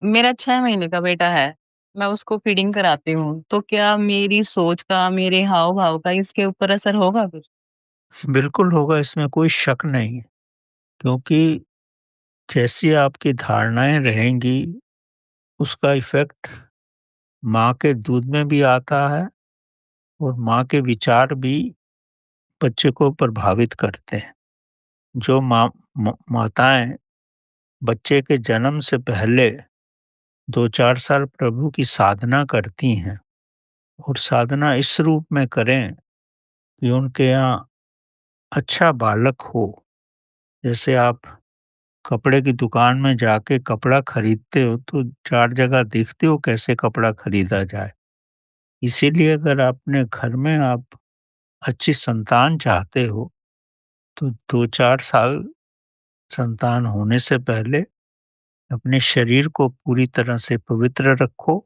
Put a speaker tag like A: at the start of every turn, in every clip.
A: मेरा 6 महीने का बेटा है, मैं उसको फीडिंग कराती हूँ, तो क्या मेरी सोच का, मेरे हाव-भाव का इसके ऊपर असर होगा कुछ?
B: बिल्कुल होगा, इसमें कोई शक नहीं, क्योंकि जैसी आपकी धारणाएँ रहेंगी, उसका इफ़ेक्ट माँ के दूध में भी आता है और माँ के विचार भी बच्चे को प्रभावित करते हैं। जो माताएँ बच्चे के जन्म से पहले 2-4 साल प्रभु की साधना करती हैं और साधना इस रूप में करें कि उनके यहाँ अच्छा बालक हो। जैसे आप कपड़े की दुकान में जाके कपड़ा खरीदते हो तो 4 जगह देखते हो कैसे कपड़ा खरीदा जाए। इसीलिए अगर अपने घर में आप अच्छी संतान चाहते हो, तो 2-4 साल संतान होने से पहले अपने शरीर को पूरी तरह से पवित्र रखो,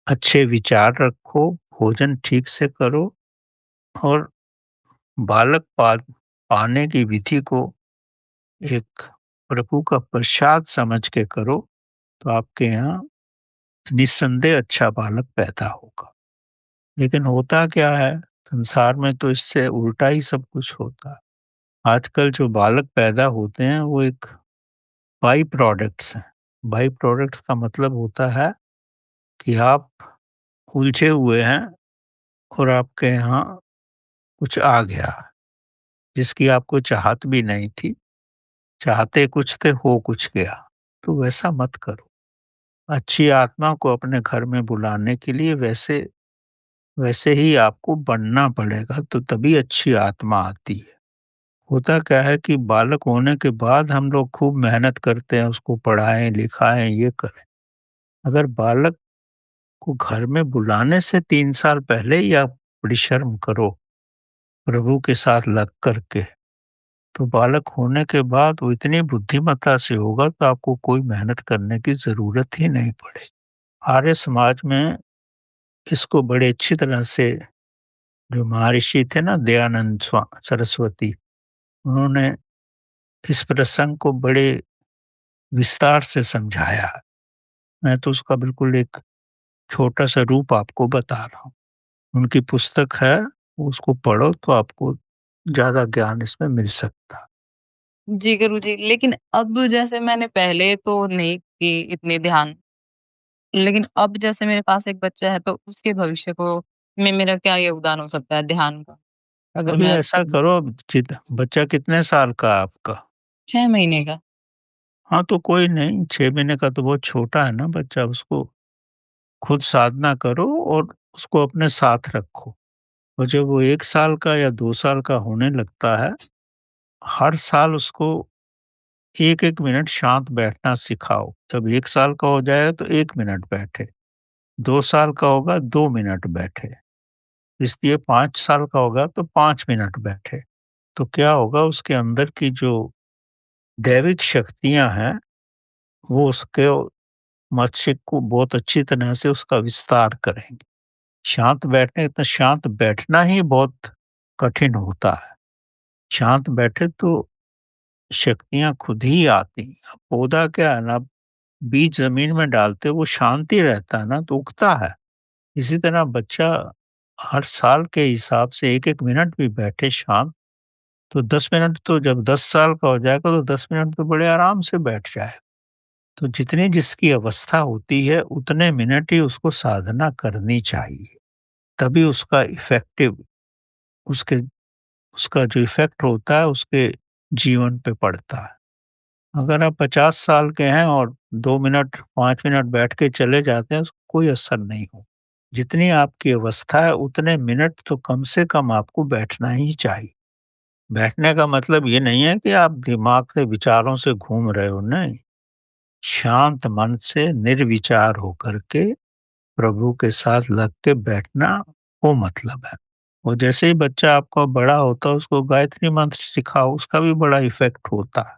B: अच्छे विचार रखो, भोजन ठीक से करो और बालक पाने की विधि को एक प्रभु का प्रसाद समझ के करो, तो आपके यहाँ निस्संदेह अच्छा बालक पैदा होगा। लेकिन होता क्या है, संसार में तो इससे उल्टा ही सब कुछ होता है। आजकल जो बालक पैदा होते हैं, वो एक बाई प्रोडक्ट्स हैं। बाई प्रोडक्ट्स का मतलब होता है कि आप उलझे हुए हैं और आपके यहाँ कुछ आ गया, जिसकी आपको चाहत भी नहीं थी। चाहते कुछ थे, हो कुछ गया। तो वैसा मत करो। अच्छी आत्मा को अपने घर में बुलाने के लिए वैसे वैसे ही आपको बनना पड़ेगा, तो तभी अच्छी आत्मा आती है। होता क्या है कि बालक होने के बाद हम लोग खूब मेहनत करते हैं, उसको पढ़ाएँ, लिखाएँ, ये करें। अगर बालक को घर में बुलाने से 3 साल पहले ही आप परिश्रम करो, प्रभु के साथ लग कर के, तो बालक होने के बाद वो इतनी बुद्धिमत्ता से होगा तो आपको कोई मेहनत करने की ज़रूरत ही नहीं पड़ेगी। आर्य समाज में इसको बड़े अच्छी तरह से जो महर्षि थे ना दयानंद सरस्वती, उन्होंने इस प्रसंग को बड़े विस्तार से समझाया है। मैं तो उसका बिल्कुल एक छोटा-सा रूप आपको बता रहा हूँ। उनकी पुस्तक है, उसको पढ़ो तो आपको ज़्यादा ज्ञान इसमें मिल सकता है।
A: जी, गुरुजी, लेकिन अब जैसे मैंने पहले तो नहीं की इतनी ध्यान, लेकिन अब जैसे मेरे पास एक बच्चा है, तो उसके भविष्य को में मेरा क्या योगदान हो सकता है ध्यान का? अगर
B: अभी
A: मैं
B: ऐसा करो, बच्चा कितने साल का है आपका?
A: 6 महीने का।
B: हाँ, तो कोई नहीं, 6 महीने का तो बहुत छोटा है ना बच्चा, उसको खुद साधना करो और उसको अपने साथ रखो। और जब वो 1 साल का या 2 साल का होने लगता है, हर साल उसको 1-1 मिनट शांत बैठना सिखाओ। जब 1 साल का हो जाएगा तो 1 मिनट बैठे, 2 साल का होगा 2 मिनट बैठे, इसलिए 5 साल का होगा तो 5 मिनट बैठे। तो क्या होगा, उसके अंदर की जो दैविक शक्तियाँ हैं, वो उसके मस्तिष्क को बहुत अच्छी तरह से उसका विस्तार करेंगी। शांत बैठना ही बहुत कठिन होता है। शांत बैठे तो शक्तियाँ खुद ही आती हैं। अब पौधा क्या है ना, बीज ज़मीन में डालते हो वो शांत ही रहता है ना, तो उगता है। इसी तरह बच्चा हर साल के हिसाब से 1-1 मिनट भी बैठे शांत, तो 10 मिनट तो जब 10 साल का हो जाएगा तो 10 मिनट तो बड़े आराम से बैठ जाएगा। तो जितनी जिसकी अवस्था होती है, उतने मिनट ही उसको साधना करनी चाहिए। तभी उसका इफ़ेक्टिव उसके उसका जो इफ़ेक्ट होता है उसके जीवन पे पड़ता है। अगर आप 50 साल के हैं और 2 मिनट, 5 मिनट बैठ के चले जाते हैं, उसका कोई असर नहीं हो। जितनी आपकी अवस्था है, उतने मिनट तो कम से कम आपको बैठना ही चाहिए। बैठने का मतलब ये नहीं है कि आप दिमाग से विचारों से घूम रहे हो, नहीं। शांत मन से निर्विचार होकर के प्रभु के साथ लग के बैठना, वो मतलब है। और जैसे ही बच्चा आपका बड़ा होता है, उसको गायत्री मंत्र सिखाओ, उसका भी बड़ा इफ़ेक्ट होता है।